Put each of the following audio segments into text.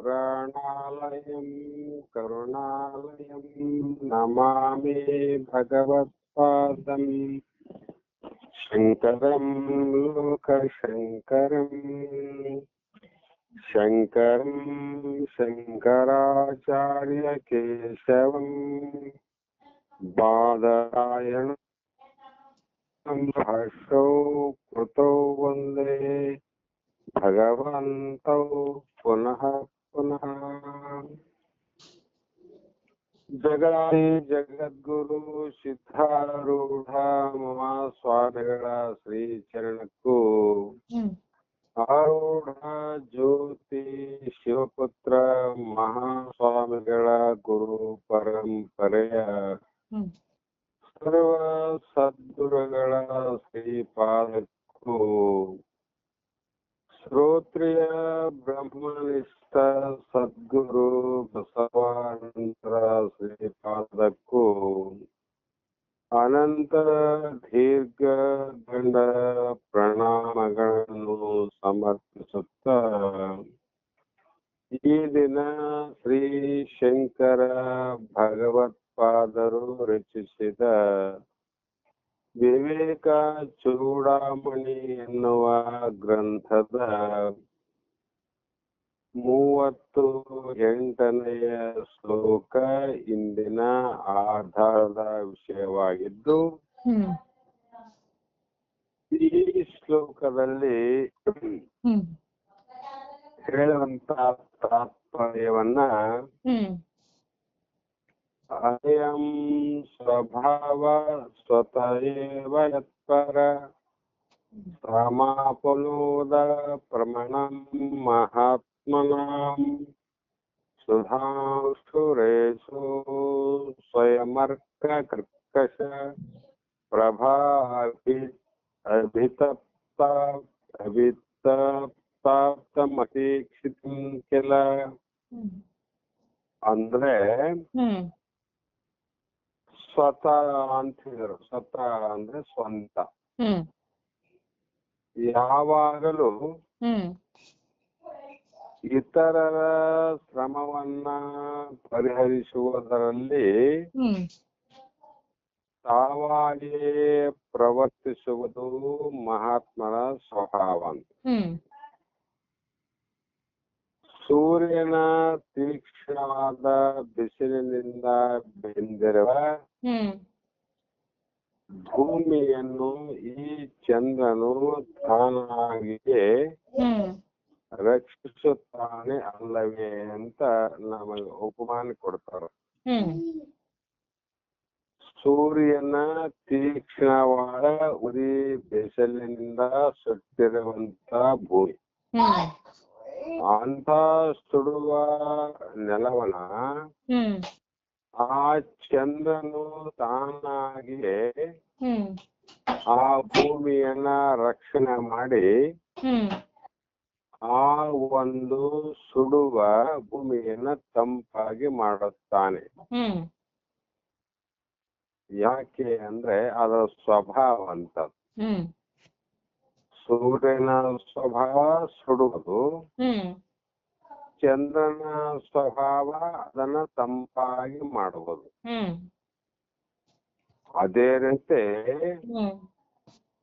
पुराणालयं करुणालयं नमामि भगवत्पादं शङ्करं लोकशङ्करं शङ्करं शङ्कराचार्यकेशवं बादरायणं भाष्यौ कृतौ वन्दे भगवन्तौ पुनः पुनः। ಜಗದಾದಿ ಜಗದ್ಗುರು ಸಿದ್ಧಾರೂಢ ಮಮ ಸ್ವಾಮಿಗಳ ಶ್ರೀ ಚರಣಕ್ಕೂ ಆರೂಢ ಜ್ಯೋತಿ ಶಿವಪುತ್ರ ಮಹಾಸ್ವಾಮಿಗಳ ಗುರು ಪರಂಪರೆಯ ಸರ್ವ ಸದ್ಗುರುಗಳ ಶ್ರೀಪಾದಕ್ಕೂ ಶ್ರೋತ್ರಿಯ ಬ್ರಹ್ಮನಿಷ್ಠ ಸದ್ಗುರು ಬಸವಾನಂತರ ಶ್ರೀಪಾದಕ್ಕೂ ಅನಂತ ದೀರ್ಘ ದಂಡ ಪ್ರಣಾಮಗಳನ್ನು ಸಮರ್ಪಿಸುತ್ತ ಈ ದಿನ ಶ್ರೀ ಶಂಕರ ಭಗವತ್ಪಾದರು ರಚಿಸಿದ ವಿವೇಕ ಚೂಡಾಮಣಿ ಎನ್ನುವ ಗ್ರಂಥದ 38ನೆಯ ಶ್ಲೋಕ ಇಂದಿನ ಆಧಾರದ ವಿಷಯವಾಗಿದ್ದು, ಈ ಶ್ಲೋಕದಲ್ಲಿ ಹೇಳುವಂತ ತಾತ್ಪರ್ಯವನ್ನ ಅಯಂ ಸ್ವಭಾವ ಸ್ವತಃ ಯತ್ಪರ ಸಮಾಪನೋದ ಪ್ರಮಾಣಂ ಮಹಾತ್ಮನಾಂ ಸುಧಾಂಶುರೇಶು ಸ್ವಯಮರ್ಕ ಕರ್ಕಶ ಪ್ರಭಾ ಅಭಿತಪ್ತಾಪ್ತಮತೀಕ್ಷಿತಂ ಕಿಲ. ಅಂದ್ರೆ ಸ್ವತಃ ಅಂತಿದ್ರು. ಸ್ವತಃ ಅಂದ್ರೆ ಸ್ವಂತ. ಯಾವಾಗಲೂ ಇತರರ ಶ್ರಮವನ್ನ ಪರಿಹರಿಸುವುದರಲ್ಲಿ ತಾವಾಗಿಯೇ ಪ್ರವರ್ತಿಸುವುದು ಮಹಾತ್ಮರ ಸ್ವಭಾವ ಅಂತ. ಸೂರ್ಯನ ತೀಕ್ಷ್ಣವಾದ ಬಿಸಿಲಿನಿಂದ ಬೆಂದಿರುವ ಭೂಮಿಯನ್ನು ಈ ಚಂದ್ರನು ತಾನಾಗಿಯೇ ರಕ್ಷಿಸುತ್ತಾನೆ ಅಲ್ಲವೇ ಅಂತ ನಮಗೆ ಉಪಮಾನ ಕೊಡ್ತಾರೆ. ಸೂರ್ಯನ ತೀಕ್ಷ್ಣವಾದ ಉರಿ ಬಿಸಿಲಿನಿಂದ ಸುಟ್ಟಿರುವಂತ ಭೂಮಿ, ಅಂತ ಸುಡುವ ನೆಲವನ್ನ ಆ ಚಂದ್ರನು ತಾನಾಗಿಯೇ ಆ ಭೂಮಿಯನ್ನ ರಕ್ಷಣೆ ಮಾಡಿ ಆ ಒಂದು ಸುಡುವ ಭೂಮಿಯನ್ನ ತಂಪಾಗಿ ಮಾಡುತ್ತಾನೆ. ಯಾಕೆ ಅಂದ್ರೆ ಅದರ ಸ್ವಭಾವ ಅಂತ. ಸೂರ್ಯನ ಸ್ವಭಾವ ಸುಡುವುದು, ಚಂದ್ರನ ಸ್ವಭಾವ ಅದನ್ನ ತಂಪಾಗಿ ಮಾಡುವುದು. ಅದೇ ರೀತಿ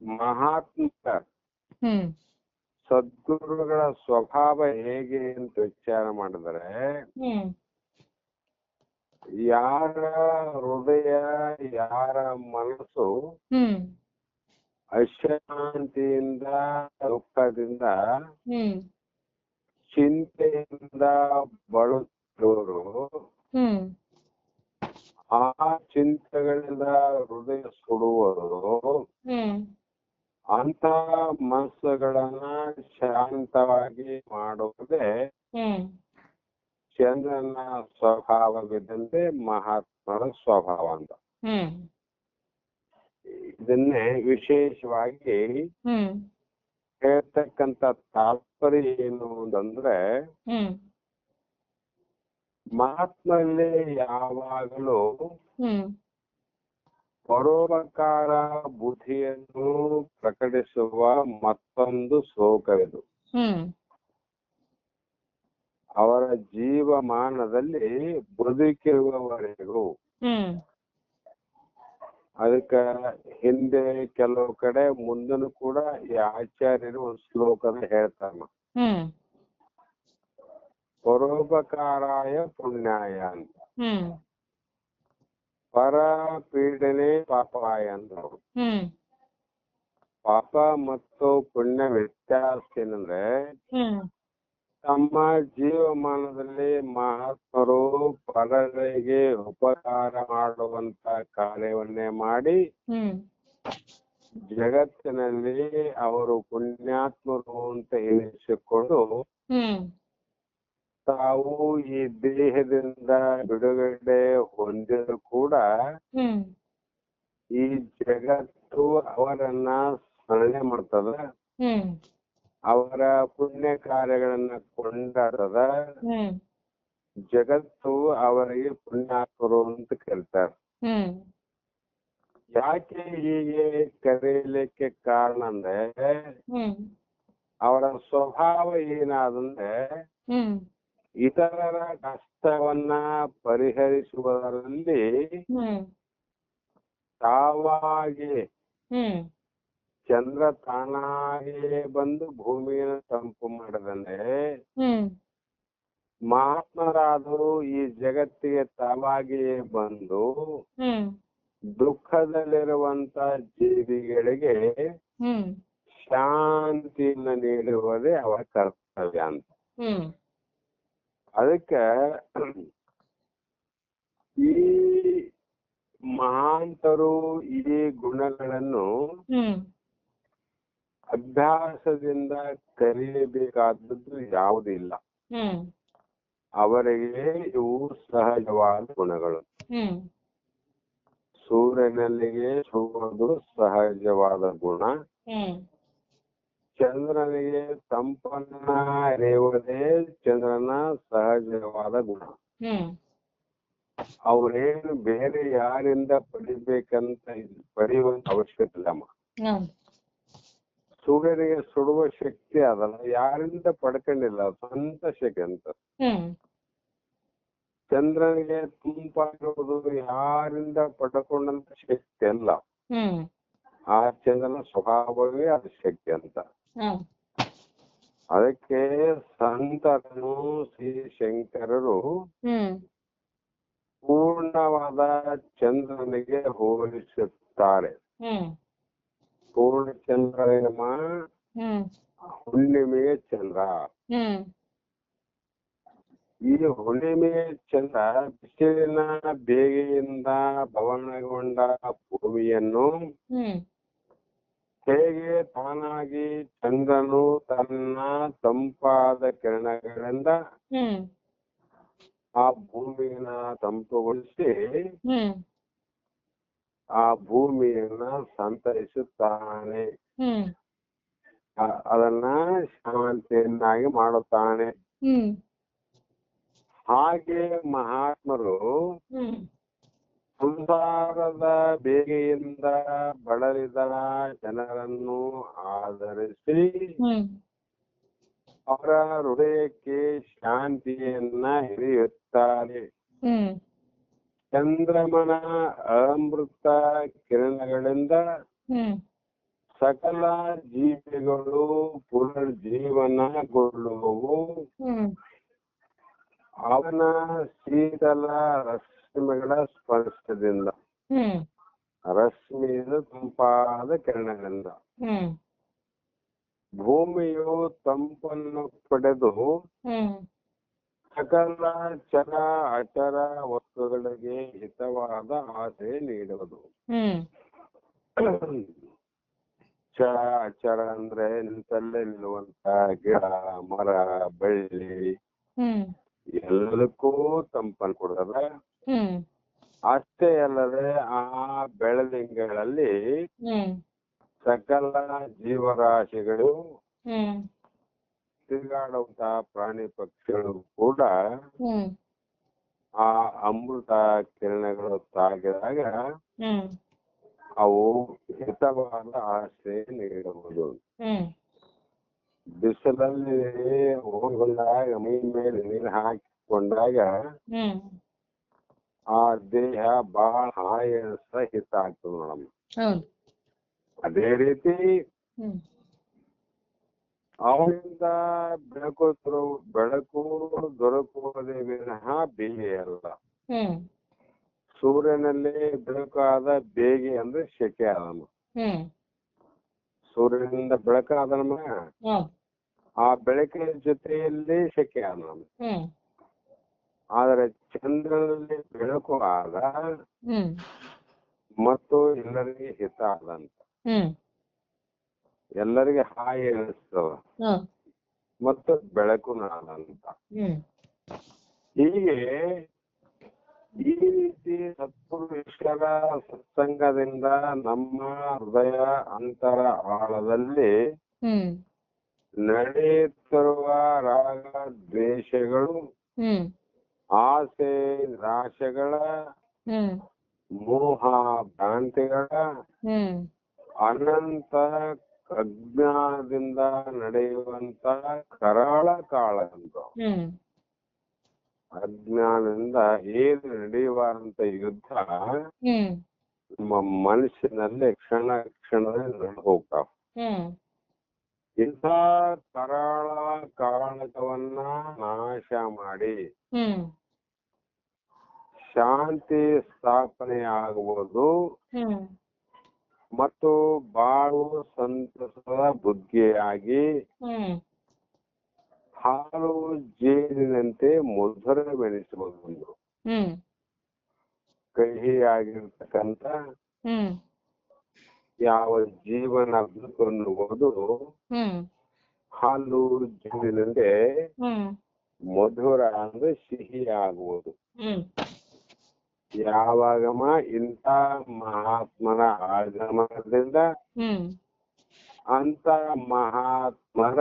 ಮಹಾತ್ಮ ಸದ್ಗುರುಗಳ ಸ್ವಭಾವ ಹೇಗೆ ಅಂತ ವಿಚಾರ ಮಾಡಿದ್ರೆ, ಯಾರ ಹೃದಯ ಯಾರ ಮನಸ್ಸು ಅಶಾಂತಿಯಿಂದ ದುಃಖದಿಂದ ಚಿಂತೆಯಿಂದ ಬಳಲುತ್ತಿರುವರು, ಆ ಚಿಂತೆಗಳಿಂದ ಹೃದಯ ಸುಡುವುದು, ಅಂತ ಮನಸ್ಸುಗಳನ್ನ ಶಾಂತವಾಗಿ ಮಾಡುವುದೇ ಚಂದ್ರನ ಸ್ವಭಾವವಿದ್ದಂತೆ ಮಹಾತ್ಮರ ಸ್ವಭಾವ ಅಂತ. ಇದನ್ನೇ ವಿಶೇಷವಾಗಿ ಹೇಳ್ತಕ್ಕಂತ ತಾತ್ಪರ್ಯ ಏನು ಅಂತಂದ್ರೆ, ಮಹಾತ್ಮರಲ್ಲಿ ಯಾವಾಗಲೂ ಪರೋಪಕಾರ ಬುದ್ಧಿಯನ್ನು ಪ್ರಕಟಿಸುವ ಮತ್ತೊಂದು ಶ್ಲೋಕವಿದು. ಅವರ ಜೀವಮಾನದಲ್ಲಿ ಬದುಕಿರುವವರೆಗೂ. ಅದಕ್ಕ ಹಿಂದೆ ಕೆಲವು ಕಡೆ ಮುಂದನು ಕೂಡ ಈ ಆಚಾರ್ಯರು ಒಂದು ಶ್ಲೋಕದ ಹೇಳ್ತಾರ, ಪರೋಪಕಾರಾಯ ಪುಣ್ಯಾಯ ಅಂತ. ಪರ ಪೀಡನೆ ಪಾಪಾಯ ಅಂದ್ರು. ಪಾಪ ಮತ್ತು ಪುಣ್ಯ ವ್ಯತ್ಯಾಸ ಏನಂದ್ರೆ, ತಮ್ಮ ಜೀವಮಾನದಲ್ಲಿ ಮಹಾತ್ಮರು ಪರರಿಗೆ ಉಪಕಾರ ಮಾಡುವಂತ ಕಾರ್ಯವನ್ನೇ ಮಾಡಿ ಜಗತ್ತಿನಲ್ಲಿ ಅವರು ಪುಣ್ಯಾತ್ಮರು ಅಂತ ಎನಿಸಿಕೊಂಡು ತಾವು ಈ ದೇಹದಿಂದ ಬಿಡುಗಡೆ ಹೊಂದಿದ್ರು ಕೂಡ ಈ ಜಗತ್ತು ಅವರನ್ನ ಸ್ಮರಣೆ ಮಾಡ್ತದ, ಅವರ ಪುಣ್ಯ ಕಾರ್ಯಗಳನ್ನ ಕೊಂಡಾಡದ, ಜಗತ್ತು ಅವರಿಗೆ ಪುಣ್ಯಾತ್ಮರು ಅಂತ ಕರೀತಾರೆ. ಯಾಕೆ ಹೀಗೆ ಕರೆಯಲಿಕ್ಕೆ ಕಾರಣ ಅಂದ್ರೆ, ಅವರ ಸ್ವಭಾವ ಏನಾದಂದ್ರೆ ಇತರರ ಕಷ್ಟವನ್ನ ಪರಿಹರಿಸುವುದರಲ್ಲಿ ತಾವಾಗಿ ಚಂದ್ರ ತಾನಾಗಿಯೇ ಬಂದು ಭೂಮಿಯನ್ನು ತಂಪು ಮಾಡದಂದ್ರೆ, ಮಹಾತ್ಮರಾದರು ಈ ಜಗತ್ತಿಗೆ ತಾವಾಗಿಯೇ ಬಂದು ದುಃಖದಲ್ಲಿರುವಂತ ಜೀವಿಗಳಿಗೆ ಶಾಂತಿಯನ್ನು ನೀಡುವುದೇ ಅವರ ಕರ್ತವ್ಯ ಅಂತ. ಅದಕ್ಕೆ ಈ ಮಹಾಂತರು ಈ ಗುಣಗಳನ್ನು ಅಭ್ಯಾಸದಿಂದ ಕಲಿಯಬೇಕಾದದ್ದು ಯಾವುದಿಲ್ಲ. ಅವರಿಗೆ ಇವು ಸಹಜವಾದ ಗುಣಗಳು. ಸೂರ್ಯನಲ್ಲಿಗೆ ಸುಡುವುದು ಸಹಜವಾದ ಗುಣ, ಚಂದ್ರನಿಗೆ ತಂಪನ್ನ ಎರೆಯುವುದೇ ಚಂದ್ರನ ಸಹಜವಾದ ಗುಣ. ಅವ್ರೇನು ಬೇರೆ ಯಾರಿಂದ ಪಡೆಯುವಂತ ಅವಶ್ಯಕತೆ ಇಲ್ಲಮ್ಮ. ಸೂರ್ಯನಿಗೆ ಸುಡುವ ಶಕ್ತಿ ಅದಲ್ಲ, ಯಾರಿಂದ ಪಡ್ಕೊಂಡಿಲ್ಲ, ಸ್ವಂತ ಶಕ್ತಿ ಅಂತ. ಚಂದ್ರನಿಗೆ ತಂಪಾಗಿರುವುದು ಯಾರಿಂದ ಪಡ್ಕೊಂಡಂತ ಶಕ್ತಿ ಅಲ್ಲ, ಆ ಚಂದ್ರನ ಸ್ವಭಾವವೇ ಅದು ಶಕ್ತಿ ಅಂತ. ಅದಕ್ಕೆ ಸಂತರನು ಶ್ರೀ ಶಂಕರರು ಪೂರ್ಣವಾದ ಚಂದ್ರನಿಗೆ ಹೋಲಿಸುತ್ತಾರೆ. ಪೂರ್ಣ ಚಂದ್ರ ಏನಮ್ಮ, ಹುಣ್ಣಿಮೆಯ ಚಂದ್ರ. ಈ ಹುಣ್ಣಿಮೆಯ ಚಂದ್ರ ಬಿಸಿಲಿನ ಬೇಗೆಯಿಂದ ಭವನಗೊಂಡ ಭೂಮಿಯನ್ನು ಹೇಗೆ ತಾನಾಗಿ ಚಂದ್ರನು ತನ್ನ ತಂಪಾದ ಕಿರಣಗಳಿಂದ ಆ ಭೂಮಿಯನ್ನ ತಂಪುಗೊಳಿಸಿ ಆ ಭೂಮಿಯನ್ನ ಸಂತೈಸುತ್ತಾನೆ, ಅದನ್ನ ಶಾಂತಿಯನ್ನಾಗಿ ಮಾಡುತ್ತಾನೆ. ಹಾಗೆ ಮಹಾತ್ಮರು ಸಂಸಾರದ ಬೇಗೆಯಿಂದ ಬಳಲಿದ ಜನರನ್ನು ಆಧರಿಸಿ ಅವರ ಹೃದಯಕ್ಕೆ ಶಾಂತಿಯನ್ನ ಹಿಡಿಯುತ್ತಾರೆ. ಚಂದ್ರಮನ ಅಮೃತ ಕಿರಣಗಳಿಂದ ಸಕಲ ಜೀವಿಗಳು ಪುನರ್ಜೀವನಗೊಳ್ಳುವವು. ಅವನ ಶೀತಲ ರಶ್ಮಿಗಳ ಸ್ಪರ್ಶದಿಂದ, ರಶ್ಮಿಯಿಂದ ತಂಪಾದ ಕಿರಣಗಳಿಂದ ಭೂಮಿಯು ತಂಪನ್ನು ಪಡೆದು ಸಕಲ ಚರ ಅಚರ ವಸ್ತುಗಳಿಗೆ ಹಿತವಾದ ಆಸೆ ನೀಡುವುದು. ಚರ ಅಚರ ಅಂದ್ರೆ ನಿಂತಲ್ಲೇ ನಿಲ್ಲುವಂತ ಗಿಡ, ಮರ, ಬಳ್ಳಿ ಎಲ್ಲದಕ್ಕೂ ತಂಪನ್ನು ಕೊಡ್ತದ. ಅಷ್ಟೇ ಅಲ್ಲದೆ ಆ ಬೆಳದಿಂಗಳಲ್ಲಿ ಸಕಲ ಜೀವರಾಶಿಗಳು, ತಿರುಗಾಡುವಂತಹ ಪ್ರಾಣಿ ಪಕ್ಷಿಗಳು ಕೂಡ ಆ ಅಮೃತ ಕಿರಣಗಳು ತಾಗಿದಾಗ ಅವು ಹಿತವಾದ ಆಸೆ ನೀಡುವುದು. ಬಿಸಿಲಲ್ಲಿ ಹೋಗಿ ಮೈ ಮೇಲೆ ನೀರು ಹಾಕಿಕೊಂಡಾಗ ಆ ದೇಹ ಬಹಳ ಹಾಯಿ ಹಿತ ಆಗ್ತದೆ ಮೇಡಮ್. ಅದೇ ರೀತಿ ಅವರಿಂದ ಬೆಳಕು ದೊರಕುವುದೇ ವಿನಃ ಬೇಗೆ ಅಲ್ಲ. ಸೂರ್ಯನಲ್ಲಿ ಬೆಳಕಾದ ಬೇಗೆ ಅಂದ್ರೆ ಸೆಕೆ ಆದನು. ಸೂರ್ಯನಿಂದ ಬೆಳಕಾದ ಆ ಬೆಳಕಿನ ಜೊತೆಯಲ್ಲಿ ಸೆಕೆ ಆದ. ಆದರೆ ಚಂದ್ರನಲ್ಲಿ ಬೆಳಕು ಆದ ಮತ್ತು ಎಲ್ಲರಿಗೆ ಹಿತ ಆದಂತ, ಎಲ್ಲರಿಗೆ ಹಾಯಿ ಅನಿಸ್ತದ ಮತ್ತು ಬೆಳಕು ನಾದಂತ. ಹೀಗೆ ಈ ರೀತಿ ಸತ್ಪುರುಷರ ಸತ್ಸಂಗದಿಂದ ನಮ್ಮ ಹೃದಯ ಅಂತರ ಆಳದಲ್ಲಿ ನಡೆಯುತ್ತಿರುವ ರಾಗ ದ್ವೇಷಗಳು, ಆಸೆ ನಿರಾಶೆಗಳ, ಮೋಹ ಭ್ರಾಂತಿಗಳ, ಅನಂತ ಅಜ್ಞಾನದಿಂದ ನಡೆಯುವಂತ ಕರಾಳ ಕಾಳಗಂತ, ಅಜ್ಞಾನದಿಂದ ಏನು ನಡೆಯುವಂತ ಯುದ್ಧ ನಮ್ಮ ಮನಸ್ಸಿನಲ್ಲಿ ಕ್ಷಣ ಕ್ಷಣದಲ್ಲಿ ನಡೆದು ಹೋಗ್ತಾವ. ಇಂಥ ಕರಾಳ ಕಾಳಗವನ್ನ ನಾಶ ಮಾಡಿ ಶಾಂತಿ ಸ್ಥಾಪನೆ ಆಗುವುದು ಮತ್ತು ಬಾಳು ಸಂತಸದ ಬುದ್ಧಿಯಾಗಿ ಹಾಲು ಜೇನಿನಂತೆ ಮಧುರವೆನಿಸುವುದು, ಕಹಿಯಾಗಿರ್ತಕ್ಕಂಥ ಯಾವ ಜೀವನ ಅನ್ನುವುದು ಹಾಲು ಜೇನಿನಂತೆ ಮಧುರ ಅಂದ್ರೆ ಸಿಹಿ ಆಗುವುದು. ಯಾವಾಗಮ ಇಂಥ ಮಹಾತ್ಮನ ಆಗಮನದಿಂದ ಅಂತ ಮಹಾತ್ಮರ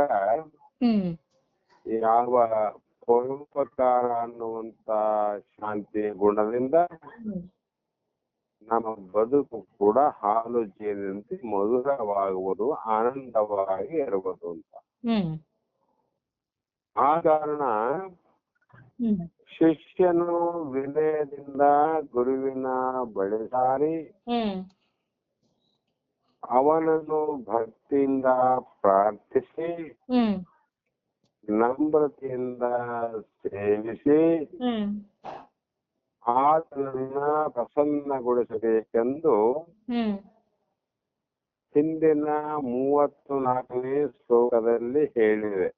ಯಾವ ಪರೋಪಕಾರ ಅನ್ನುವಂತ ಶಾಂತಿ ಗುಣದಿಂದ ನಮ್ಮ ಬದುಕು ಕೂಡ ಹಾಲು ಜೇನಿನಂತೆ ಮಧುರವಾಗುವುದು, ಆನಂದವಾಗಿ ಇರುವುದು ಅಂತ. ಆ ಕಾರಣ ಶಿಷ್ಯನು ವಿನಯದಿಂದ ಗುರುವಿನ ಬಳಿ ಸಾರಿ ಅವನನ್ನು ಭಕ್ತಿಯಿಂದ ಪ್ರಾರ್ಥಿಸಿ ನಮ್ರತೆಯಿಂದ ಸೇವಿಸಿ ಆತನನ್ನ ಪ್ರಸನ್ನಗೊಳಿಸಬೇಕೆಂದು ಹಿಂದಿನ 34ನೇ ಶ್ಲೋಕದಲ್ಲಿ ಹೇಳಿದೆ.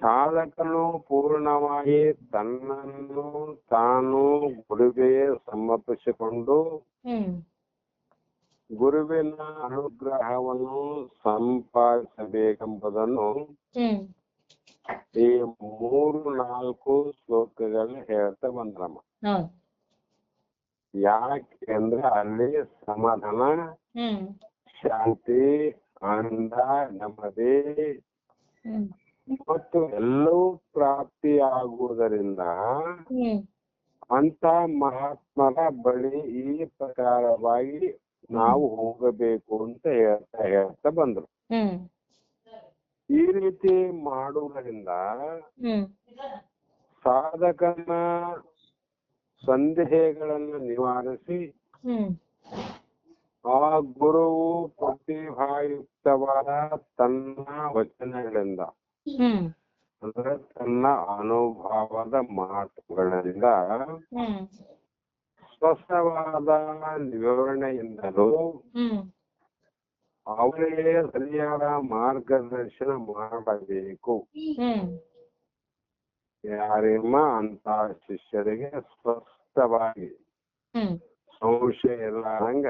ಸಾಧಕನು ಪೂರ್ಣವಾಗಿ ತನ್ನನ್ನು ತಾನು ಗುರುವಿಗೆ ಸಮರ್ಪಿಸಿಕೊಂಡು ಗುರುವಿನ ಅನುಗ್ರಹವನ್ನು ಸಂಪಾದಿಸಬೇಕೆಂಬುದನ್ನು ಈ 3-4 ಶ್ಲೋಕಗಳಲ್ಲಿ ಹೇಳ್ತಾ ಬಂದ್ರಮ್ಮ. ಯಾಕೆಂದ್ರೆ ಅಲ್ಲಿ ಸಮಾಧಾನ, ಶಾಂತಿ, ಆನಂದ, ನೆಮ್ಮದಿ ಮತ್ತು ಎಲ್ಲವೂ ಪ್ರಾಪ್ತಿಯಾಗುವುದರಿಂದ ಅಂತ ಮಹಾತ್ಮರ ಬಳಿ ಈ ಪ್ರಕಾರವಾಗಿ ನಾವು ಹೋಗಬೇಕು ಅಂತ ಹೇಳ್ತಾ ಬಂದ್ರು. ಈ ರೀತಿ ಮಾಡುವುದರಿಂದ ಸಾಧಕನ ಸಂದೇಹಗಳನ್ನು ನಿವಾರಿಸಿ ಆ ಗುರುವು ಪ್ರತಿಭಾಯುಕ್ತವಾದ ತನ್ನ ವಚನಗಳಿಂದ ಅಂದ್ರೆ ತನ್ನ ಅನುಭವದ ಮಾತುಗಳಿಂದ ಸ್ಪಷ್ಟವಾದ ವಿವರಣೆಯಿಂದಲೂ ಅವರಿಗೆ ಸರಿಯಾದ ಮಾರ್ಗದರ್ಶನ ಮಾಡಬೇಕು. ಯಾರಿಮ್ಮ ಅಂತ ಶಿಷ್ಯರಿಗೆ ಸ್ಪಷ್ಟವಾಗಿ ಸಂಶಯ ಇಲ್ಲದಂಗ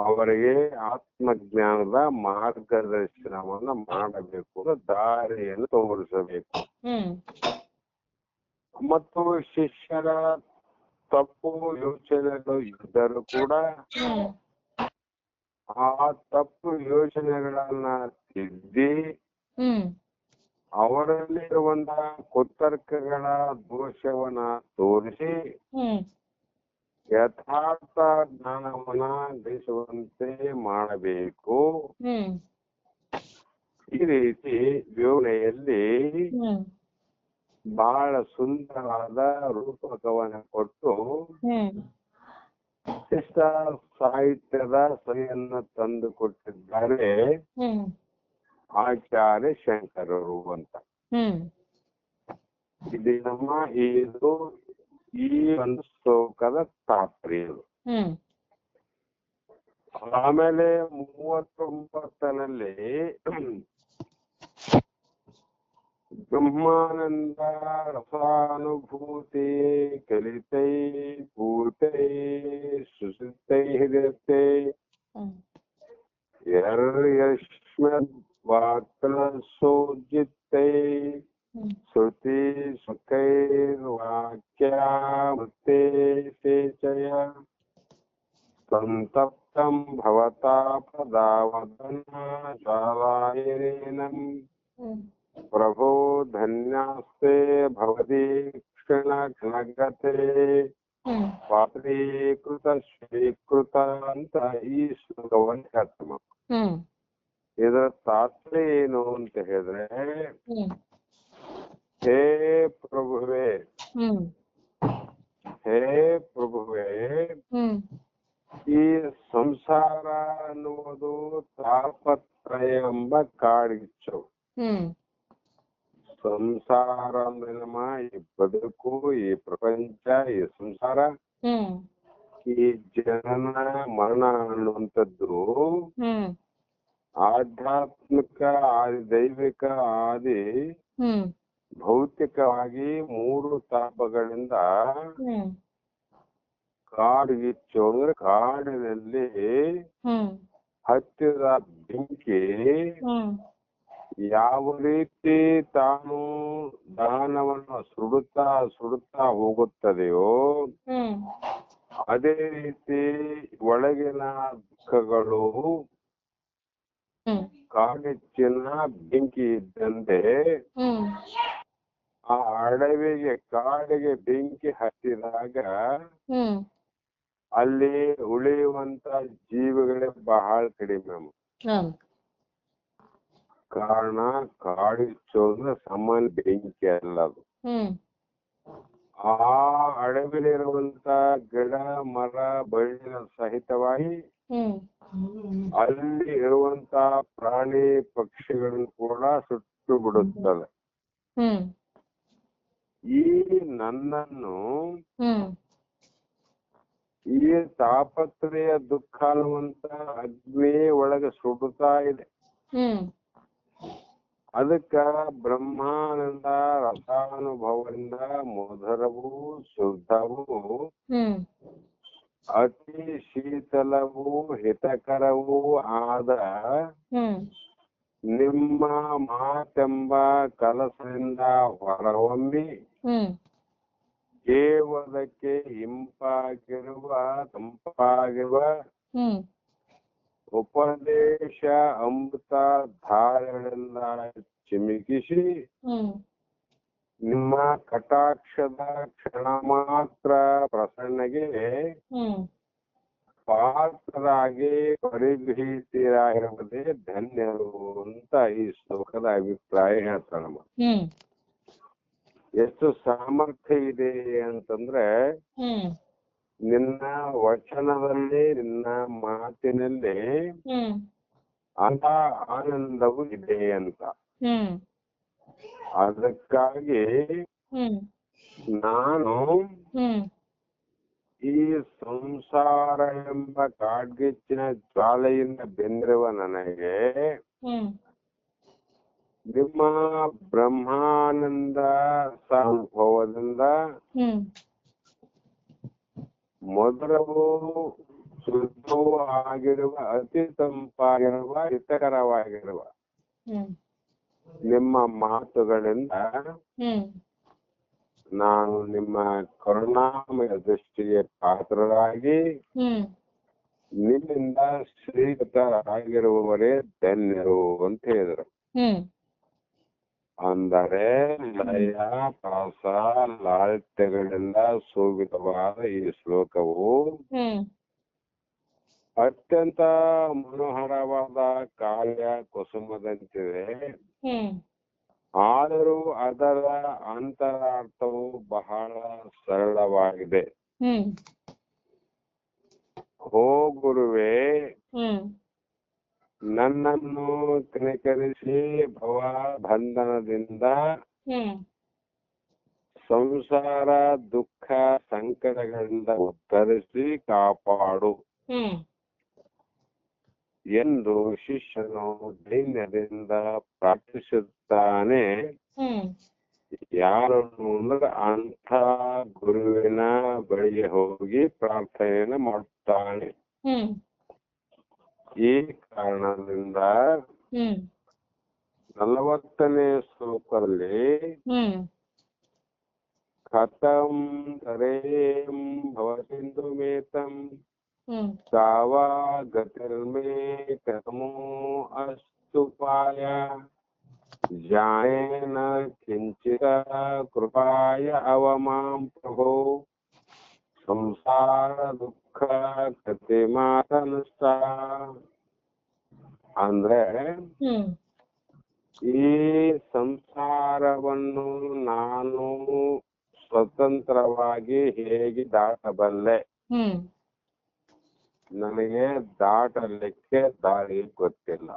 ಅವರಿಗೆ ಆತ್ಮಜ್ಞಾನದ ಮಾರ್ಗದರ್ಶನವನ್ನ ಮಾಡಬೇಕು, ದಾರಿಯನ್ನು ತೋರಿಸಬೇಕು. ಮತ್ತು ಶಿಷ್ಯರ ತಪ್ಪು ಯೋಚನೆಗಳು ಇದ್ದರೂ ಕೂಡ ಆ ತಪ್ಪು ಯೋಚನೆಗಳನ್ನ ತಿದ್ದಿ ಅವರಲ್ಲಿರುವಂತಹ ಕುತರ್ಕಗಳ ದೋಷವನ್ನ ತೋರಿಸಿ ಯಥಾರ್ಥ ಜ್ಞಾನವನ್ನ ಗ್ರಹಿಸುವಂತೆ ಮಾಡಬೇಕು. ಈ ರೀತಿ ವಿವರಣೆಯಲ್ಲಿ ಬಹಳ ಸುಂದರವಾದ ರೂಪಕವನ್ನು ಕೊಟ್ಟು ಶಿಷ್ಟ ಸಾಹಿತ್ಯದ ಸಹಿಯನ್ನು ತಂದು ಕೊಟ್ಟಿದ್ದಾರೆ ಆಚಾರ್ಯ ಶಂಕರರು ಅಂತ. ಇದು ನಮ್ಮ ಇದು ಈ ಒಂದು ಶ್ಲೋಕದ ತಾತ್ಪರ್ಯ. ಆಮೇಲೆ 39ನಲ್ಲಿ ಬ್ರಹ್ಮಾನಂದ ರಸಾನುಭೂತಿ ಕಲಿತೈ ಭೂತೈ ಸುಸಿತೈ ಹೃದಯತೆ ಯಶ್ಮದ್ವಾಕ್ಲಸೋಜಿತ್ತೈ ಶ್ರುತಿ ಸುಖೈರ್ವಾಕ್ಯಾಮೃತೆ ಸೇಚಯ ಸಂತಪ್ತಂ ಭವತಾ ಪದಾವದನ ಜ್ವಾಲಾಯನೇನಂ ಪ್ರಭೋ ಧನ್ಯಾಸ್ತೆ ಭವದೀಕ್ಷಣ ಘನಗತೆ ಪಾತ್ರೀಕೃತ ಸ್ವೀಕೃತ ಅಂತ ಈ ಶ್ಲೋಕವನ್ನು ಹೇಳ್ತಮ್ಮ. ಇದರ ತಾತ್ಪರ್ಯ ಏನು ಅಂತ ಹೇಳಿದ್ರೆ, ಹೇ ಪ್ರಭುವೇ, ಹೇ ಪ್ರಭುವೇ, ಈ ಸಂಸಾರ ಅನ್ನುವುದು ತಾಪತ್ರಯ ಎಂಬ ಕಾಡ್ಗಿಚ್ಚು. ಸಂಸಾರ ಅಂದ್ರೆ ನಮ್ಮ ಈ ಬದುಕು, ಈ ಪ್ರಪಂಚ, ಈ ಸಂಸಾರ, ಈ ಜನನ ಮರಣ ಅನ್ನುವಂಥದ್ದು ಆಧ್ಯಾತ್ಮಿಕ ಆದಿ, ದೈವಿಕ ಆದಿ, ಭೌತಿಕವಾಗಿ 3 ತಾಪಗಳಿಂದ ಕಾಡ್ಗಿಚ್ಚು ಅಂದ್ರೆ ಕಾಡಿನಲ್ಲಿ ಹತ್ತಿದ ಬೆಂಕಿ ಯಾವ ರೀತಿ ತಾನು ದಹನವನ್ನು ಸುಡುತ್ತಾ ಹೋಗುತ್ತದೆಯೋ ಅದೇ ರೀತಿ ಒಳಗಿನ ದುಃಖಗಳು ಕಾಡಿಚ್ಚಿನ ಬೆಂಕಿ ಇದ್ದಂತೆ ಆ ಕಾಡಿಗೆ ಬೆಂಕಿ ಹತ್ತಿದಾಗ ಅಲ್ಲಿ ಉಳಿಯುವಂತ ಜೀವಿಗಳೇ ಬಹಳ ಕಡಿಮೆ. ಕಾರಣ ಕಾಡಿಚ್ಚು ಅಂದ್ರೆ ಸಾಮಾನ್ಯ ಬೆಂಕಿ ಅಲ್ಲ ಅದು. ಆ ಅಡವಿಲಿರುವಂತ ಗಿಡ ಮರ ಬಳ್ಳಿಯ ಸಹಿತವಾಗಿ ಅಲ್ಲಿ ಇರುವಂತ ಪ್ರಾಣಿ ಪಕ್ಷಿಗಳನ್ನು ಕೂಡ ಸುಟ್ಟು ಬಿಡುತ್ತದೆ. ಈ ನನ್ನನ್ನು ಈ ತಾಪತ್ರಯ ದುಃಖ ಅನ್ನುವಂತ ಅಗ್ನಿ ಒಳಗೆ ಸುಡುತ್ತಾ ಇದೆ. ಅದಕ್ಕ ಬ್ರಹ್ಮಾನಂದ ರಸಾನುಭವದಿಂದ ಮಧುರವೂ ಶುದ್ಧವೂ ಅತಿ ಶೀತಲವೂ ಹಿತಕರವೂ ಆದ ನಿಮ್ಮ ಮಾತೆಂಬ ಕಲಸದಿಂದ ಹೊರಹೊಮ್ಮಿ ಕೇವಲಕ್ಕೆ ಇಂಪಾಗಿರುವ ತಂಪಾಗಿರುವ ಉಪದೇಶ ಅಮೃತ ಧಾರೆಗಳಿಂದ ಚಿಮುಕಿಸಿ ನಿಮ್ಮ ಕಟಾಕ್ಷದ ಕ್ಷಣ ಮಾತ್ರ ಪ್ರಸನ್ನಗೆ ಪಾತ್ರರಾಗಿ ಪರಿಗೃಹಿಸಿರಾಗಿರುವುದೇ ಧನ್ಯರು ಅಂತ ಈ ಶ್ಲೋಕದ ಅಭಿಪ್ರಾಯ ಹೇಳ್ತಾನಮ್ಮ. ಎಷ್ಟು ಸಾಮರ್ಥ್ಯ ಇದೆ ಅಂತಂದ್ರೆ, ನಿನ್ನ ವಚನದಲ್ಲಿ, ನಿನ್ನ ಮಾತಿನಲ್ಲಿ ಅಂತ ಆನಂದವೂ ಇದೆ ಅಂತ. ಅದಕ್ಕಾಗಿ ನಾನು ಈ ಸಂಸಾರ ಎಂಬ ಕಾಡ್ಗಿಚ್ಚಿನ ಜ್ವಾಲೆಯಿಂದ ಬೆಂದಿರುವ ನನಗೆ ನಿಮ್ಮ ಬ್ರಹ್ಮಾನಂದ ಅನುಭವದಿಂದ ಮಧುರವೂ ಶುದ್ಧವೂ ಆಗಿರುವ ಅತಿ ತಂಪಾಗಿರುವ ಹಿತಕರವಾಗಿರುವ ನಿಮ್ಮ ಮಾತುಗಳಿಂದ ನಾನು ನಿಮ್ಮ ಕರುಣಾಮಯ ದೃಷ್ಟಿಗೆ ಪಾತ್ರರಾಗಿ ನಿಮ್ಮಿಂದ ಶ್ರೀಗತರಾಗಿರುವವರೇ ಧನ್ಯರು ಅಂತ ಹೇಳಿದ್ರು. ಅಂದರೆ ಲಯ ಪ್ರಾಸ ಲಾಲಿತ್ಯಗಳಿಂದ ಶೋಭಿತವಾದ ಈ ಶ್ಲೋಕವು ಅತ್ಯಂತ ಮನೋಹರವಾದ ಕಾವ್ಯ ಕುಸುಮದಂತಿದೆ. ಆದರೂ ಅದರ ಅಂತರಾರ್ಥವು ಬಹಳ ಸರಳವಾಗಿದೆ. ಓ ಗುರುವೇ, ನನ್ನನ್ನು ಕನಿಕರಿಸಿ ಭವ ಬಂಧನದಿಂದ ಸಂಸಾರ ದುಃಖ ಸಂಕಟಗಳಿಂದ ಉದ್ಧರಿಸಿ ಕಾಪಾಡು ಎಂದು ಶಿಷ್ಯನು ದೈನ್ಯದಿಂದ ಪ್ರಾರ್ಥಿಸುತ್ತಾನೆ. ಯಾರನ್ನು ಅಂದ್ರೆ ಅಂಥ ಗುರುವಿನ ಬಳಿಗೆ ಹೋಗಿ ಪ್ರಾರ್ಥನೆಯನ್ನು ಮಾಡುತ್ತಾನೆ. ಈ ಕಾರಣದಿಂದ 40ನೇ ಶ್ಲೋಕದಲ್ಲಿ ಕಥಂ ತರೇಂ ಭವಸಿಂಧು ಮೇತಂ ಸಾವಾ ಗತಿರ್ಮೇ ಕಥಮೋ ಅಸ್ತುಪಾಯ ಜಾಯೇನ ಕಿಂಚಿತ ಕೃಪಾಯ ಅವಮಾಂ ಪ್ರಭೋ ಸಂಸಾರ ದುಃಖ ಕತೆ ಮಾತನುಷ್ಟ. ಅಂದ್ರೆ ಈ ಸಂಸಾರವನ್ನು ನಾನು ಸ್ವತಂತ್ರವಾಗಿ ಹೇಗೆ ದಾಟಬಲ್ಲೆ? ನನಗೆ ದಾಟಲಿಕ್ಕೆ ದಾರಿ ಗೊತ್ತಿಲ್ಲ.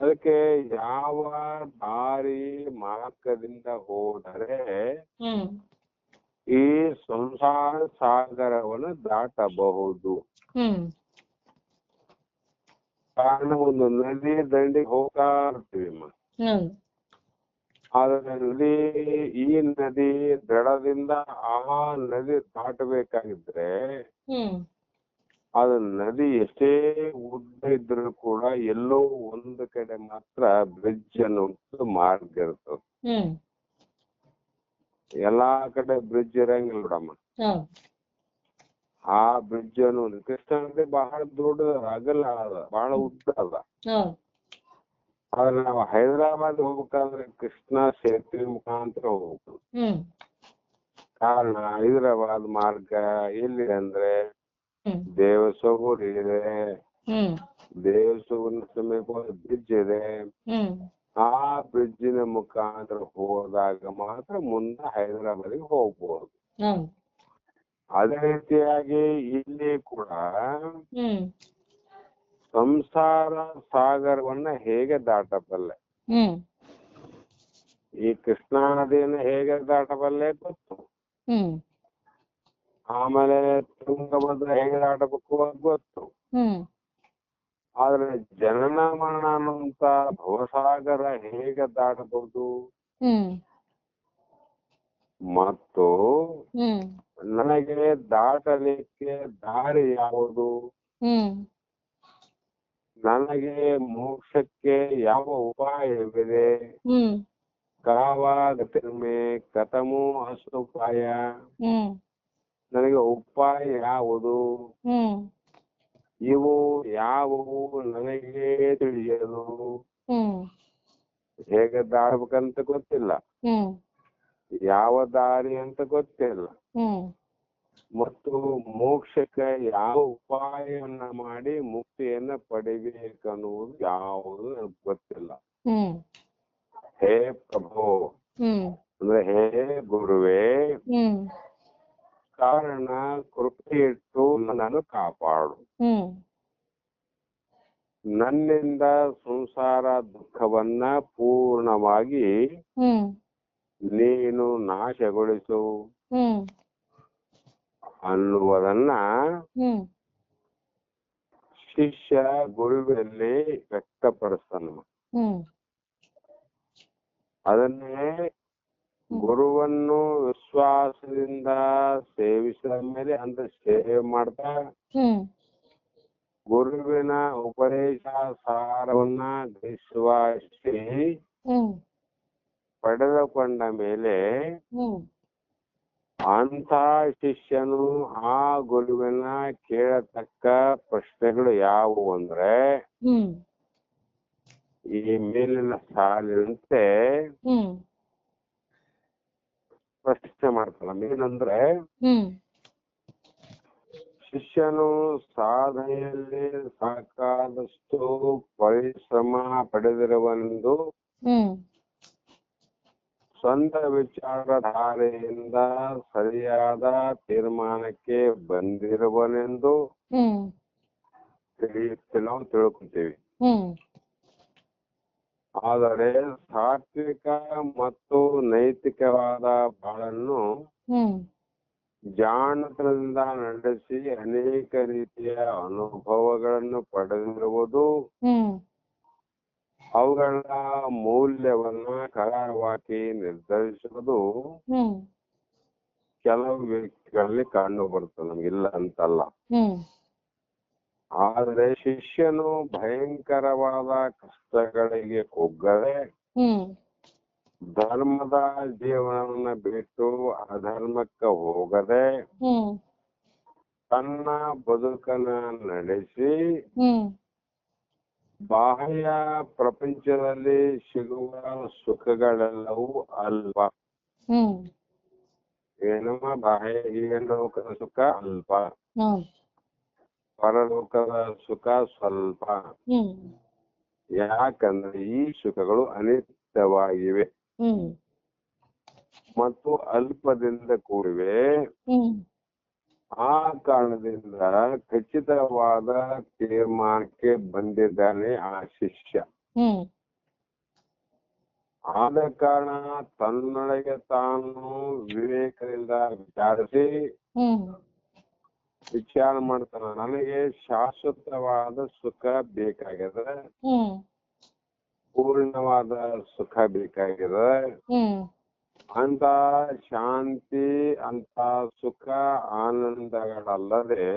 ಅದಕ್ಕೆ ಯಾವ ದಾರಿ ಮಾರ್ಗದಿಂದ ಹೋದರೆ ಈ ಸಂಸಾರ ಸಾಗರವನ್ನು ದಾಟಬಹುದು? ಕಾರಣ ಒಂದು ನದಿ ದಂಡಿಗೆ ಹೋಗ್ತಾ ಇರ್ತೀವಿ. ಆದ್ರೆ ಈ ನದಿ ದಡದಿಂದ ಆ ನದಿ ದಾಟಬೇಕಾಗಿದ್ರೆ ಅದು ನದಿ ಎಷ್ಟೇ ಉದ್ದ ಇದ್ರೂ ಕೂಡ ಎಲ್ಲೋ ಒಂದು ಕಡೆ ಮಾತ್ರ ಬ್ರಿಡ್ಜ್ ಅನ್ನುವಂಥದ್ದು ಮಾರ್ಗ ಇರ್ತದೆ. ಎಲ್ಲಾ ಕಡೆ ಬ್ರಿಡ್ಜ್ ಇರಂಗಿಲ್ಲ ಬಿಡಮ್ಮ. ಆ ಬ್ರಿಡ್ಜ್ ಅನ್ನೋದು ಕೃಷ್ಣ ನದಿ ಬಹಳ ದೊಡ್ಡ ಅಗಲ ಅದ, ಬಹಳ ಉದ್ದ ಅದ. ಆದ್ರೆ ನಾವು ಹೈದರಾಬಾದ್ ಹೋಗ್ಬೇಕಾದ್ರೆ ಕೃಷ್ಣ ಸೇತುವೆ ಮುಖಾಂತರ ಹೋಗ್ಬೇಕು. ಕಾರಣ ಹೈದರಾಬಾದ್ ಮಾರ್ಗ ಎಲ್ಲಿದೆ ಅಂದ್ರೆ ದೇವಸೂರು ಇದೆ, ದೇವಸೂರಿನ ಸಮೀಪ ಬ್ರಿಡ್ಜ್ ಇದೆ. ಆ ಬ್ರಿಡ್ಜಿನ ಮುಖಾಂತರ ಹೋದಾಗ ಮಾತ್ರ ಮುಂದೆ ಹೈದರಾಬಾದ್ಗೆ ಹೋಗ್ಬೋದು. ಅದೇ ರೀತಿಯಾಗಿ ಇಲ್ಲಿ ಕೂಡ ಸಂಸಾರ ಸಾಗರವನ್ನ ಹೇಗೆ ದಾಟಬಲ್ಲೆ? ಈ ಕೃಷ್ಣಾ ನದಿಯನ್ನು ಹೇಗೆ ದಾಟಬಲ್ಲೆ ಗೊತ್ತು. ಆಮೇಲೆ ತುಂಗಭದ್ರ ಹೇಗೆ ದಾಟಬೇಕು ಅಂತ ಗೊತ್ತು. ಆದ್ರೆ ಜನನ ಮರಣ ಅನ್ನುವಂತ ಭವಸಾಗರ ಹೇಗೆ ದಾಟಬಹುದು? ಮತ್ತು ನನಗೆ ದಾಟಲಿಕ್ಕೆ ದಾರಿ ಯಾವುದು? ನನಗೆ ಮೋಕ್ಷಕ್ಕೆ ಯಾವ ಉಪಾಯವಿದೆ? ಕಾವಾಗತಿರ್ಮೆ ಕಥಮೋ ಅಸುಪಾಯ, ನನಗೆ ಉಪಾಯ ಯಾವುದು? ಇವು ಯಾವುವು ನನಗೆ ತಿಳಿಯದು. ಹೇಗೆ ದಾಟಬೇಕಂತ ಗೊತ್ತಿಲ್ಲ, ಯಾವ ದಾರಿ ಅಂತ ಗೊತ್ತಿಲ್ಲ, ಮತ್ತು ಮೋಕ್ಷಕ್ಕೆ ಯಾವ ಉಪಾಯವನ್ನ ಮಾಡಿ ಮುಕ್ತಿಯನ್ನ ಪಡಿಬೇಕನ್ನುವುದು ಯಾವುದು ನನಗೆ ಗೊತ್ತಿಲ್ಲ. ಹೇ ಪ್ರಭು ಅಂದ್ರೆ ಹೇ ಗುರುವೇ, ಕಾರಣ ಕೃಪೆ ಇಟ್ಟು ನನ್ನನ್ನು ಕಾಪಾಡು. ನನ್ನಿಂದ ಸಂಸಾರ ದುಃಖವನ್ನ ಪೂರ್ಣವಾಗಿ ನೀನು ನಾಶಗೊಳಿಸು ಅನ್ನುವುದನ್ನ ಶಿಷ್ಯ ಗುರುವಿನಲ್ಲಿ ವ್ಯಕ್ತಪಡಿಸ್ತಾನ. ಅದನ್ನೇ ಗುರುವನ್ನು ವಿಶ್ವಾಸದಿಂದ ಸೇವಿಸಿದ ಮೇಲೆ ಅಂದ್ರೆ ಸೇವೆ ಮಾಡ್ತಾ ಗುರುವಿನ ಉಪದೇಶ ಸಾರವನ್ನ ಗ್ರಹಿಸುವ ಶ್ರೀ ಪಡೆದುಕೊಂಡ ಮೇಲೆ ಅಂತ ಶಿಷ್ಯನು ಆ ಗುರುವಿನ ಕೇಳತಕ್ಕ ಪ್ರಶ್ನೆಗಳು ಯಾವುವು ಅಂದ್ರೆ, ಈ ಮೇಲಿನ ಸಾಲಿನಂತೆ ಹ್ಮ್ ಪ್ರಶ್ನೆ ಮಾಡ್ತಾನೆ. ಏನಂದ್ರೆ ಹ್ಮ್ ಶಿಷ್ಯನು ಸಾಧನೆಯಲ್ಲಿ ಸಾಕಾದಷ್ಟು ಪರಿಶ್ರಮ ಪಡೆದಿರುವನೆಂದು ಹ್ಮ್ ಸ್ವಂತ ವಿಚಾರಧಾರೆಯಿಂದ ಸರಿಯಾದ ತೀರ್ಮಾನಕ್ಕೆ ಬಂದಿರುವನೆಂದು ಹ್ಮ್ ನಾವು ತಿಳ್ಕೊತೀವಿ. ಹ್ಮ್ ಆದರೆ ಸಾತ್ವಿಕ ಮತ್ತು ನೈತಿಕವಾದ ಬಾಳನ್ನು ಹ್ಮ್ ಜಾಣತನದಿಂದ ನಡೆಸಿ ಅನೇಕ ರೀತಿಯ ಅನುಭವಗಳನ್ನು ಪಡೆದಿರುವುದು ಹ್ಮ್ ಅವುಗಳ ಮೌಲ್ಯವನ್ನ ಕರಾರವಾಗಿ ನಿರ್ಧರಿಸುವುದು ಹ್ಮ್ ಕೆಲವು ವ್ಯಕ್ತಿಗಳಲ್ಲಿ ಕಂಡು ಬರ್ತದೆ, ನಮ್ಗಿಲ್ಲ ಅಂತಲ್ಲ. ಹ್ಮ್ ಆದರೆ ಶಿಷ್ಯನು ಭಯಂಕರವಾದ ಕಷ್ಟಗಳಿಗೆ ಕುಗ್ಗದೆ ಹ್ಮ್ ಧರ್ಮದ ಜೀವನವನ್ನ ಬಿಟ್ಟು ಅಧರ್ಮಕ್ಕೆ ಹೋಗದೆ ಹ್ಮ್ ತನ್ನ ಬದುಕನ್ನ ನಡೆಸಿ ಹ್ಮ್ ಬಾಹ್ಯ ಪ್ರಪಂಚದಲ್ಲಿ ಸಿಗುವ ಸುಖಗಳೆಲ್ಲವೂ ಅಲ್ಪ. ಹ್ಮ್ ಏನಮ್ಮ ಬಾಹ್ಯ ಲೋಕದ ಸುಖ ಅಲ್ಪ, ಹ್ಮ್ ಪರಲೋಕದ ಸುಖ ಸ್ವಲ್ಪ. ಹ್ಮ್ ಯಾಕಂದ್ರೆ ಈ ಸುಖಗಳು ಅನಿತ್ಯವಾಗಿವೆ ಹ್ಮ್ ಮತ್ತು ಅಲ್ಪದಿಂದ ಕೂಡಿವೆ. ಹ್ಮ್ ಆ ಕಾರಣದಿಂದ ಖಚಿತವಾದ ತೀರ್ಮಾನಕ್ಕೆ ಬಂದಿದ್ದಾನೆ ಆ ಶಿಷ್ಯ. ಹ್ಮ್ ಆದ ಕಾರಣ ತನ್ನೊಳಗೆ ತಾನು ವಿವೇಕದಿಂದ ವಿಚಾರಿಸಿ ಹ್ಮ್ ವಿಚಾರ ಮಾಡ್ತಾನ. ನನಗೆ ಶಾಶ್ವತವಾದ ಸುಖ ಬೇಕಾಗಿದೆ, ಹ್ಮ್ ಪೂರ್ಣವಾದ ಸುಖ ಬೇಕಾಗಿದೆ. ಹ್ಮ್ ಅಂತ ಶಾಂತಿ, ಅಂತ ಸುಖ ಆನಂದಗಳಲ್ಲದೆ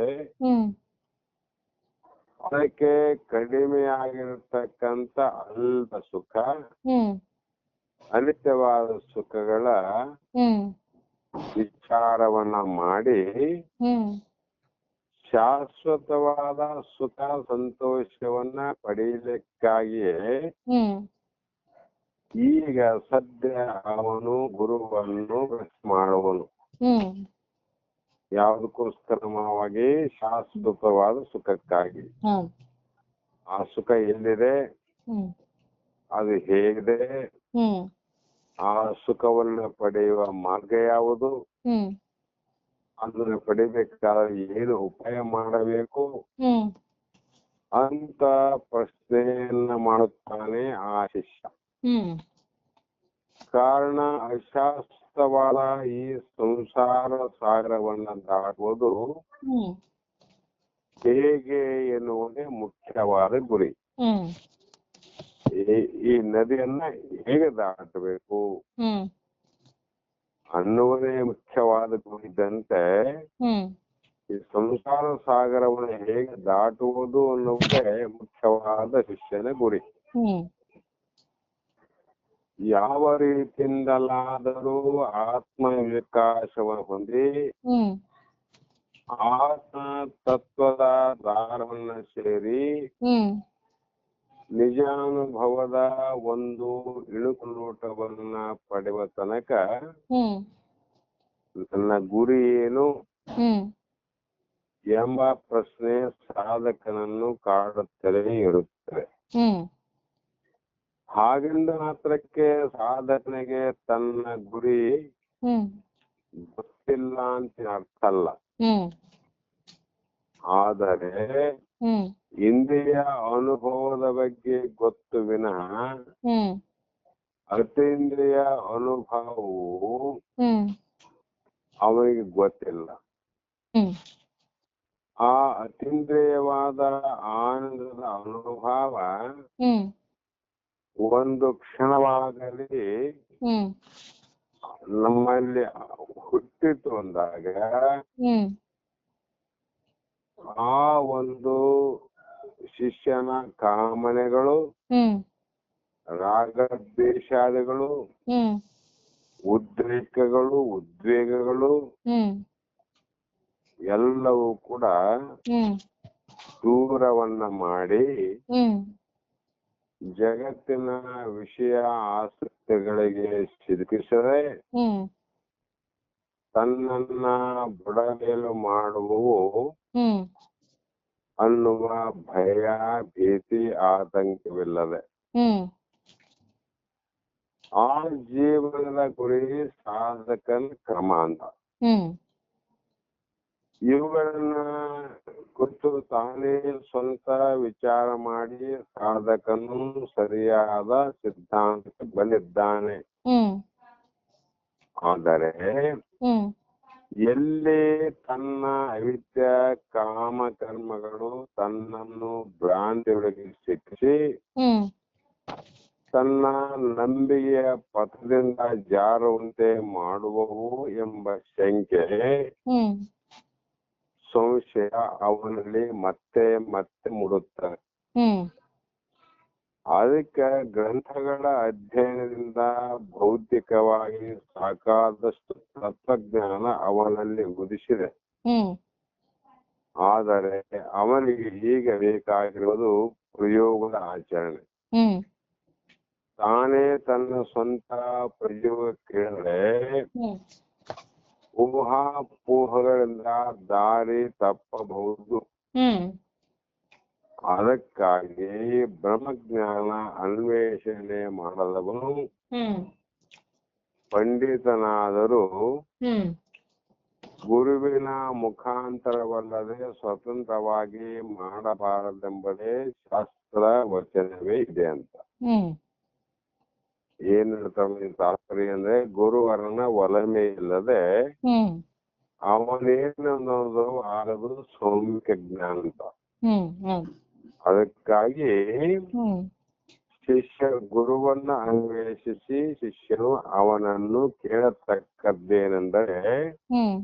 ಹ್ಮ್ ಅದಕ್ಕೆ ಕಡಿಮೆಯಾಗಿರ್ತಕ್ಕಂಥ ಅಲ್ಪ ಸುಖ, ಹ್ಮ್ ಅನಿತ್ಯವಾದ ಸುಖಗಳ ಹ್ಮ್ ವಿಚಾರವನ್ನ ಮಾಡಿ ಹ್ಮ್ ಶಾಶ್ವತವಾದ ಸುಖ ಸಂತೋಷವನ್ನ ಪಡೆಯಲಿಕ್ಕಾಗಿಯೇ ಹ್ಮ್ ಈಗ ಸದ್ಯ ಅವನು ಗುರುವನ್ನು ಮಾಡುವನು. ಹ್ಮ್ ಯಾವುದಕ್ಕೋಸ್ಕರವಾಗಿ? ಶಾಶ್ವತವಾದ ಸುಖಕ್ಕಾಗಿ. ಹ್ಮ್ ಆ ಸುಖ ಎಲ್ಲಿದೆ, ಹ್ಮ್ ಅದು ಹೇಗಿದೆ, ಹ್ಮ್ ಆ ಸುಖವನ್ನು ಪಡೆಯುವ ಮಾರ್ಗ ಯಾವುದು, ಹ್ಮ್ ಅದನ್ನು ಪಡಿಬೇಕಾದ್ರೆ ಏನು ಉಪಾಯ ಮಾಡಬೇಕು ಹ್ಮ್ ಅಂತ ಪ್ರಶ್ನೆಯನ್ನ ಮಾಡುತ್ತಾನೆ ಆ ಶಿಷ್ಯ. ಹ್ಮ್ ಕಾರಣ ಅಶಾಶ್ವತವಾದ ಈ ಸಂಸಾರ ಸಾಗರವನ್ನ ದಾಟುವುದು ಹ್ಮ್ ಹೇಗೆ ಎನ್ನುವುದೇ ಮುಖ್ಯವಾದ ಗುರಿ. ಹ್ಮ್ ಈ ನದಿಯನ್ನ ಹೇಗೆ ದಾಟಬೇಕು ಹ್ಮ್ ಅನ್ನುವುದೇ ಮುಖ್ಯವಾದ ಗುರಿ ಇದ್ದಂತೆ ಹ್ಮ್ ಈ ಸಂಸಾರ ಸಾಗರವನ್ನು ಹೇಗೆ ದಾಟುವುದು ಅನ್ನುವುದೇ ಮುಖ್ಯವಾದ ಶಿಷ್ಯನ ಗುರಿ. ಹ್ಮ್ ಯಾವ ರೀತಿಯಿಂದಲಾದರೂ ಆತ್ಮ ವಿಕಾಸವನ್ನು ಹೊಂದಿ ಹ್ಮ್ ಆತ್ಮ ತತ್ವದ ದಾರವನ್ನ ಸೇರಿ ಹ್ಮ್ ನಿಜಾನುಭವದ ಒಂದು ಇಳುಕುಲೋಟವನ್ನ ಪಡೆಯುವ ತನಕ ಹ್ಮ್ ನನ್ನ ಗುರಿ ಏನು ಹ್ಮ್ ಎಂಬ ಪ್ರಶ್ನೆ ಸಾಧಕನನ್ನು ಕಾಡುತ್ತಲೇ ಇರುತ್ತದೆ. ಹ್ಮ್ ಹಾಗೆಂದು ಮಾತ್ರಕ್ಕೆ ಸಾಧಕನಿಗೆ ತನ್ನ ಗುರಿ ಹ್ಮ್ ಗೊತ್ತಿಲ್ಲ ಅಂತ ಅರ್ಥ ಅಲ್ಲ. ಹ್ಮ್ ಆದರೆ ಹ್ಮ್ ಇಂದ್ರಿಯ ಅನುಭವದ ಬಗ್ಗೆ ಗೊತ್ತು ವಿನಃ ಹ್ಮ್ ಅತೀಂದ್ರಿಯ ಅನುಭವವು ಹ್ಮ್ ಅವನಿಗೆ ಗೊತ್ತಿಲ್ಲ. ಹ್ಮ್ ಆ ಅತೀಂದ್ರಿಯವಾದ ಆನಂದದ ಅನುಭವ ಹ್ಮ್ ಒಂದು ಕ್ಷಣವಾಗಲಿ ಹ್ಮ್ ನಮ್ಮಲ್ಲಿ ಹುಟ್ಟಿತು ಅಂದಾಗ ಹ್ಮ್ ಆ ಒಂದು ಶಿಷ್ಯನ ಕಾಮನೆಗಳು, ಹ್ಮ್ ರಾಗದ್ವೇಷಾದಿಗಳು, ಹ್ಮ್ ಉದ್ರೇಕಗಳು, ಉದ್ವೇಗಗಳು ಹ್ಮ್ ಎಲ್ಲವೂ ಕೂಡ ಹ್ಮ್ ದೂರವನ್ನ ಮಾಡಿ ಹ್ಮ್ ಜಗತ್ತಿನ ವಿಷಯ ಆಸಕ್ತಿಗಳಿಗೆ ಸಿಲುಕಿಸದೆ ಹ್ಮ್ ತನ್ನನ್ನ ಬುಡಮೇಲು ಮಾಡುವವು ಹ್ಮ್ ಅನ್ನುವ ಭಯ ಭೀತಿ ಆತಂಕವಿಲ್ಲದೆ ಹ್ಮ್ ಆ ಜೀವನದ ಗುರಿ ಸಾಧಕನ ಕ್ರಮ ಅಂತ. ಹ್ಮ್ ಇವುಗಳನ್ನ ಕುರಿತು ತಾನೇ ಸ್ವಂತ ವಿಚಾರ ಮಾಡಿ ಸಾಧಕನು ಸರಿಯಾದ ಸಿದ್ಧಾಂತಕ್ಕೆ ಬಂದಿದ್ದಾನೆ. ಹ್ಮ್ ಆದರೆ ಹ್ಮ್ ಎಲ್ಲಿ ತನ್ನ ಅವಿದ್ಯ ಕಾಮ ಕರ್ಮಗಳು ತನ್ನನ್ನು ಭ್ರಾಂತಿಯೊಳಗೆ ಸಿಕ್ಕಿಸಿ ಹ್ಮ್ ತನ್ನ ನಂಬಿಕೆಯ ಪಥದಿಂದ ಜಾರುವಂತೆ ಮಾಡುವವು ಎಂಬ ಶಂಕೆ ಹ್ಮ್ ಸಂಶಯ ಅವನಲ್ಲಿ ಮತ್ತೆ ಮತ್ತೆ ಮೂಡುತ್ತದೆ. ಹ್ಮ್ ಅದಕ್ಕೆ ಗ್ರಂಥಗಳ ಅಧ್ಯಯನದಿಂದ ಭೌತಿಕವಾಗಿ ಸಾಕಾದಷ್ಟು ತತ್ವಜ್ಞಾನ ಅವನಲ್ಲಿ ಉದಿಸಿದೆ. ಹ್ಮ್ ಆದರೆ ಅವನಿಗೆ ಈಗ ಬೇಕಾಗಿರುವುದು ಪ್ರಯೋಗದ ಆಚರಣೆ. ಹ್ಮ್ ತಾನೇ ತನ್ನ ಸ್ವಂತ ಪ್ರಯೋಗ ಕೇಳಿದ್ರೆ ಹ್ಮ್ ಊಹಾಪೋಹಗಳಿಂದ ದಾರಿ ತಪ್ಪಬಹುದು. ಹ್ಮ್ ಅದಕ್ಕಾಗಿ ಬ್ರಹ್ಮಜ್ಞಾನ ಅನ್ವೇಷಣೆ ಮಾಡದವನು ಹ್ಮ್ ಪಂಡಿತನಾದರೂ ಹ್ಮ್ ಗುರುವಿನ ಮುಖಾಂತರವಲ್ಲದೆ ಸ್ವತಂತ್ರವಾಗಿ ಮಾಡಬಾರದೆಂಬುದೇ ಶಾಸ್ತ್ರ ವಚನವೇ ಇದೆ ಅಂತ. ಹ್ಮ್ ಏನ್ ಹೇಳ್ತಾರೆ ಶಾಸ್ತ್ರಿ ಅಂದ್ರೆ ಗುರುವರನ ಒಲಮೆ ಇಲ್ಲದೆ ಹ್ಮ್ ಅವನೇನನ್ನೋದು ಆಗದು ಸೌಮ್ಯ ಜ್ಞಾನ ಅಂತ. ಹ್ಮ್ ಹ್ಮ್ ಅದಕ್ಕಾಗಿ ಹ್ಮ್ ಶಿಷ್ಯ ಗುರುವನ್ನ ಅನ್ವೇಷಿಸಿ ಶಿಷ್ಯನು ಅವನನ್ನು ಕೇಳತಕ್ಕದ್ದೇನೆಂದರೆ ಹ್ಮ್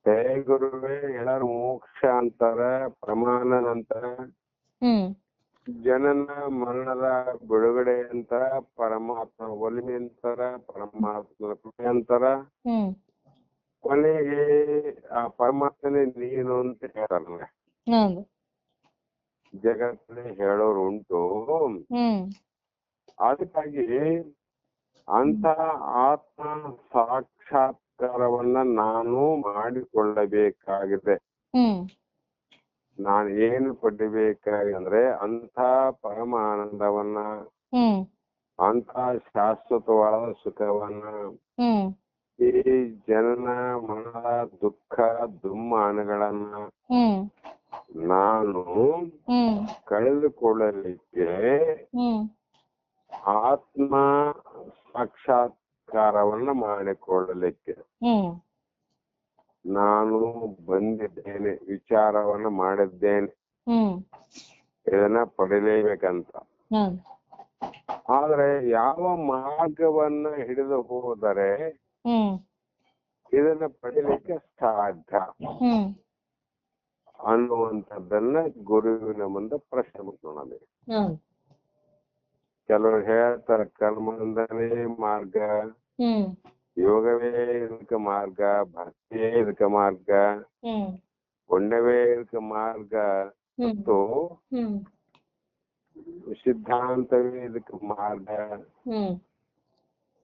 ಹೇ ಗುರುವೇ ಎಲ್ಲರೂ ಮೋಕ್ಷ ಅಂತಾರ, ಪ್ರಮಾಣ ಅಂತಾರ, ಹ್ಮ್ ಜನನ ಮರಣದ ಬಿಡುಗಡೆ ಅಂತಾರ, ಪರಮಾತ್ಮ ಒಲಿಮೆ ಅಂತಾರ, ಪರಮಾತ್ಮನ ಕೃಪೆ ಅಂತಾರ, ಹ್ಮ್ ಕೊನೆಗೆ ಆ ಪರಮಾತ್ಮನೇ ನೀನು ಅಂತ ಹೇಳ್ತಾರಲ್ಲ. ಹೌದು. ಜಗತ್ತಲ್ಲಿ ಹೇಳೋರು ಉಂಟು. ಹ್ಮ್ ಅದಕ್ಕಾಗಿ ಅಂತ ಆತ್ಮ ಸಾಕ್ಷಾತ್ಕಾರವನ್ನ ನಾನು ಮಾಡಿಕೊಳ್ಳಬೇಕಾಗಿದೆ. ಹ್ಮ್ ನಾನು ಏನು ಪಡಿಬೇಕಾಗಿದೆ ಅಂದ್ರೆ ಅಂತ ಪರಮಾನಂದವನ್ನ, ಹ್ಮ್ ಅಂತ ಶಾಶ್ವತವಾದ ಸುಖವನ್ನ, ಹ್ಮ್ ಈ ಜನನ ಮರಣದ ದುಃಖ ದುಮ್ಮಾನಗಳನ್ನ ಹ್ಮ್ ನಾನು ಹ್ಮ್ ಕಳೆದುಕೊಳ್ಳಲಿಕ್ಕೆ ಹ್ಮ್ ಆತ್ಮ ಸಾಕ್ಷಾತ್ಕಾರವನ್ನ ಮಾಡಿಕೊಳ್ಳಲಿಕ್ಕೆ ಹ್ಮ್ ನಾನು ಬಂದಿದ್ದೇನೆ, ವಿಚಾರವನ್ನ ಮಾಡಿದ್ದೇನೆ, ಹ್ಮ್ ಇದನ್ನ ಪಡಿಲೇಬೇಕಂತ. ಹೌದು. ಆದ್ರೆ ಯಾವ ಮಾರ್ಗವನ್ನ ಹಿಡಿದು ಹೋದರೆ ಹ್ಮ್ ಇದನ್ನ ಪಡಿಲಿಕ್ಕೆ ಸಾಧ್ಯ ಹ್ಮ್ ಅನ್ನುವಂಥದ್ದನ್ನ ಗುರುವಿನ ಮುಂದೆ ಪ್ರಶ್ನೆ ಮಾಡ್ಕೊಳ್ಳಬೇಕು. ಹೌದು. ಕೆಲವರು ಹೇಳ್ತಾರೆ ಕರ್ಮದಿಂದಲೇ ಮಾರ್ಗ, ಹ್ಮ್ ಯೋಗವೇ ಇದಕ್ಕೆ ಮಾರ್ಗ, ಭಕ್ತಿಯೇ ಇದಕ್ಕೆ ಮಾರ್ಗ, ಹ್ಮ್ ಪುಣ್ಯವೇ ಇದಕ್ಕೆ ಮಾರ್ಗ, ಹ್ಮ್ ಮತ್ತು ಹ್ಮ್ ಸಿದ್ಧಾಂತವೇ ಇದಕ್ಕೆ ಮಾರ್ಗ, ಹ್ಮ್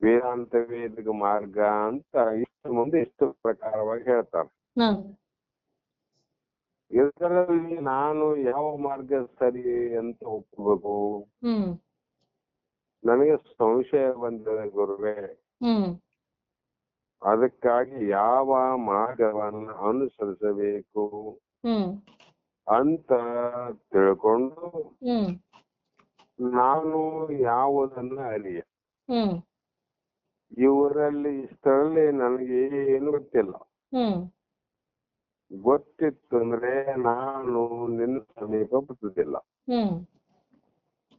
ವೇದಾಂತವೇ ಇದಕ್ಕೆ ಮಾರ್ಗ ಅಂತ ಇಷ್ಟು ಮುಂದೆ ಇಷ್ಟು ಪ್ರಕಾರವಾಗಿ ಹೇಳ್ತಾರೆ. ಹೌದು. ಇದರಲ್ಲಿ ನಾನು ಯಾವ ಮಾರ್ಗ ಸರಿ ಅಂತ ಒಪ್ಪಬೇಕು? ಹ್ಮ್ ನನಗೆ ಸಂಶಯ ಬಂದಿದೆ ಗುರುವೇ. ಹ್ಮ್ ಅದಕ್ಕಾಗಿ ಯಾವ ಮಾರ್ಗವನ್ನು ಅನುಸರಿಸಬೇಕು ಹ್ಮ್ ಅಂತ ತಿಳ್ಕೊಂಡು ಹ್ಮ್ ನಾನು ಯಾವುದನ್ನ ಅರಿಯ, ಹ್ಮ್ ಇವರಲ್ಲಿ ಇಷ್ಟರಲ್ಲಿ ನನಗೆ ಏನು ಗೊತ್ತಿಲ್ಲ. ಹ್ಮ್ ಗೊತ್ತಿತ್ತು ಅಂದ್ರೆ ನಾನು ನಿನ್ನ ಸಮೀಪ ಬರುತ್ತಿದ್ದಿಲ್ಲ. ಹ್ಮ್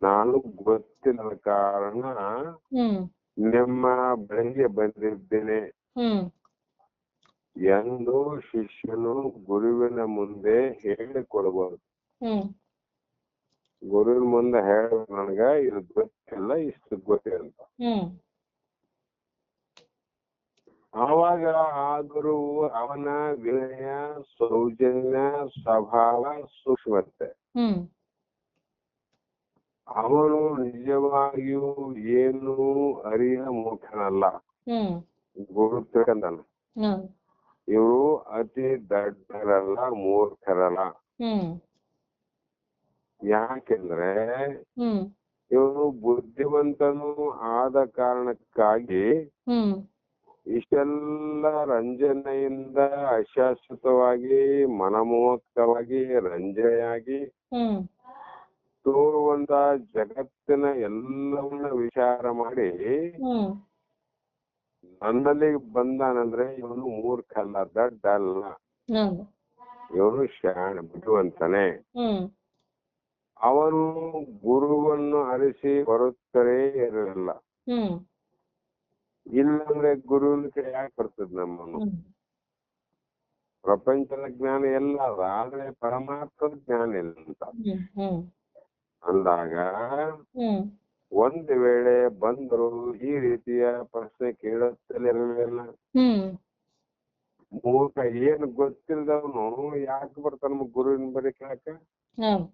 ನಾನು ಗೊತ್ತಿಲ್ಲದ ಕಾರಣ ಹ್ಮ್ ನಿಮ್ಮ ಬಳಿಗೆ ಬಂದಿದ್ದೇನೆ ಹ್ಮ್ ಎಂದು ಶಿಷ್ಯನು ಗುರುವಿನ ಮುಂದೆ ಹೇಳಿಕೊಡಬಹುದು. ಹ್ಮ್ ಗುರುವಿನ ಮುಂದೆ ಹೇಳ ನನಗ ಇದು ಗೊತ್ತಿಲ್ಲ, ಇಷ್ಟು ಗೊತ್ತಿಲ್ಲ ಅಂತ. ಹ್ಮ್ ಆವಾಗ ಆ ಗುರು ಅವನ ವಿನಯ, ಸೌಜನ್ಯ, ಸ್ವಭಾವ, ಸೂಕ್ಷ್ಮತೆ ಹ್ಮ್ ಅವನು ನಿಜವಾಗಿಯೂ ಏನು ಅರಿಯ ಮೂರ್ಖನಲ್ಲ. ಹ್ಮ್ ಗುರು ತಿಳ್ಕಂದಲ್ಲ. ಹೌದು. ಇವರು ಅತಿ ದಡ್ಡರಲ್ಲ, ಮೂರ್ಖರಲ್ಲ. ಹ್ಮ್ ಯಾಕೆಂದ್ರೆ ಹ್ಮ್ ಇವನು ಬುದ್ಧಿವಂತನು ಆದ ಕಾರಣಕ್ಕಾಗಿ ಹ್ಮ್ ಇಷ್ಟೆಲ್ಲ ರಂಜನೆಯಿಂದ ಅಶಾಶ್ವತವಾಗಿ ಮನಮೋಹಕವಾಗಿ ರಂಜನೆಯಾಗಿ ಹ್ಮ್ ತೋರುವಂತ ಜಗತ್ತಿನ ಎಲ್ಲವನ್ನ ವಿಚಾರ ಮಾಡಿ ಹ್ಮ್ ನನ್ನಲ್ಲಿ ಬಂದಾನಂದ್ರೆ ಇವನು ಮೂರ್ಖ ಅಲ್ಲ, ದಡ್ಡ ಅಲ್ಲ, ಹೌದು. ಇವನು ಶಾಣ ಬುದ್ಧಿವಂತನೇ. ಹ್ಮ್ ಅವನು ಗುರುವನ್ನು ಅರಿಸಿ ಬರುತ್ತಲೇ ಇರಲಿಲ್ಲ. ಹ್ಮ್ ಇಲ್ಲಂದ್ರೆ ಗುರುವಿನ ಕೈ ಯಾಕೆ ಬರ್ತದೆ ನಮ್ಮನ್ನು? ಹ್ಮ್ ಪ್ರಪಂಚದ ಜ್ಞಾನ ಎಲ್ಲ ಅದ, ಆದ್ರೆ ಪರಮಾತ್ಮದ ಜ್ಞಾನ ಇಲ್ಲ ಅಂತ ಹ್ಮ್ ಹ್ಮ್ ಅಂದಾಗ ಹ್ಮ್ ಒಂದು ವೇಳೆ ಬಂದರು ಈ ರೀತಿಯ ಪ್ರಶ್ನೆ ಕೇಳುತ್ತಲಿರಲಿಲ್ಲ. ಹ್ಮ್ ಮೂರ್ಖ ಏನು ಗೊತ್ತಿಲ್ಲದವನು ಯಾಕೆ ಬರ್ತಾನ ಗುರುವಿನ ಬರೀ ಕೇಳಕ? ಹೌದು.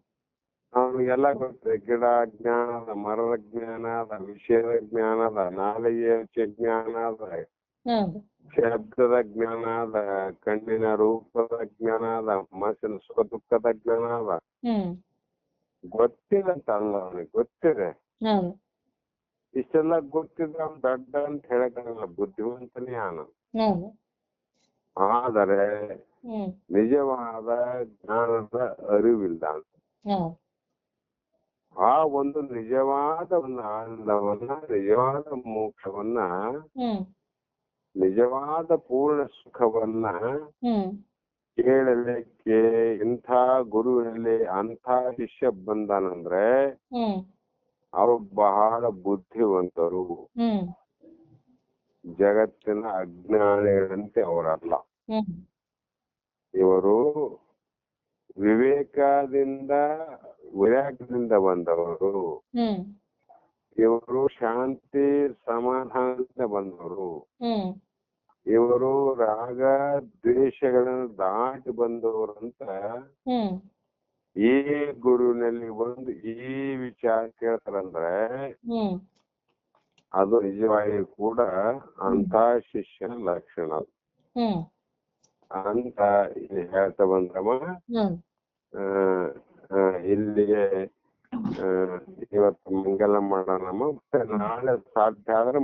ಅವನಿಗೆಲ್ಲ ಗೊತ್ತಿದೆ. ಗಿಡ ಜ್ಞಾನ ಅದ, ಮರದ ಜ್ಞಾನ ಅದ, ವಿಷಯದ ಜ್ಞಾನ ಅದ, ನಾಲಿಗೆಯ ಜ್ಞಾನ ಅದ, ಹೌದು. ಶಬ್ದದ ಜ್ಞಾನ ಅದ, ಕಣ್ಣಿನ ರೂಪದ ಜ್ಞಾನ ಅದ, ಮನಸ್ಸಿನ ಸುಖ ದುಃಖದ ಜ್ಞಾನ ಅದ. ಹ್ಮ್ ಗೊತ್ತಿಲ್ಲ ಅಂತ ಅಲ್ಲ, ಅವನಿಗೆ ಗೊತ್ತಿದೆ. ಹೌದು. ಇಷ್ಟೆಲ್ಲ ಗೊತ್ತಿದ್ರೆ ಅವ್ನು ದಡ್ಡ ಅಂತ ಹೇಳಕ್ಕಾಗಲ್ಲ, ಬುದ್ಧಿವಂತನೇ ಅವನು. ಹೌದು. ಆದರೆ ಹ್ಮ್ ನಿಜವಾದ ಜ್ಞಾನದ ಅರಿವಿಲ್ಲ ಅಂತ. ಹೌದು. ಆ ಒಂದು ನಿಜವಾದ ಒಂದು ಆನಂದವನ್ನ, ನಿಜವಾದ ಮೋಕ್ಷವನ್ನ, ಹ್ಮ್ ನಿಜವಾದ ಪೂರ್ಣ ಸುಖವನ್ನ ಹ್ಮ್ ಕೇಳಲಿಕ್ಕೆ ಇಂಥ ಗುರುವಿನಲ್ಲಿ ಅಂಥ ಶಿಷ್ಯ ಬಂದಾನಂದ್ರೆ ಹ್ಮ್ ಅವರು ಬಹಳ ಬುದ್ಧಿವಂತರು, ಹ್ಮ್ ಜಗತ್ತಿನ ಅಜ್ಞಾನಿಗಳಂತೆ ಅವರಲ್ಲ. ಹ್ಮ್ ಇವರು ವಿವೇಕದಿಂದ ವಿರಾಗದಿಂದ ಬಂದವರು. ಹ್ಮ್ ಇವರು ಶಾಂತಿ ಸಮಾಧಾನದಿಂದ ಬಂದವರು. ಹ್ಮ್ ಇವರು ರಾಗ ದ್ವೇಷಗಳನ್ನು ದಾಟಿ ಬಂದವರು ಅಂತ ಹ್ಮ್ ಈ ಗುರುವಿನಲ್ಲಿ ಒಂದು ಈ ವಿಚಾರ ಕೇಳ್ತಾರಂದ್ರೆ ಹ್ಮ್ ಅದು ನಿಜವಾಗಿ ಕೂಡ ಅಂತ ಶಿಷ್ಯನ ಲಕ್ಷಣ ಹ್ಮ್ ಅಂತ ಇಲ್ಲಿ ಹೇಳ್ತಾ ಬಂದ್ರಮ್ಮ. ಹ್ಮ್ ಇಲ್ಲಿಗೆ ಇವತ್ತು ಮಂಗಲ ಮಾಡೋಣಮ್ಮ. ಮತ್ತೆ ನಾಳೆ ಸಾಧ್ಯ ಆದ್ರೆ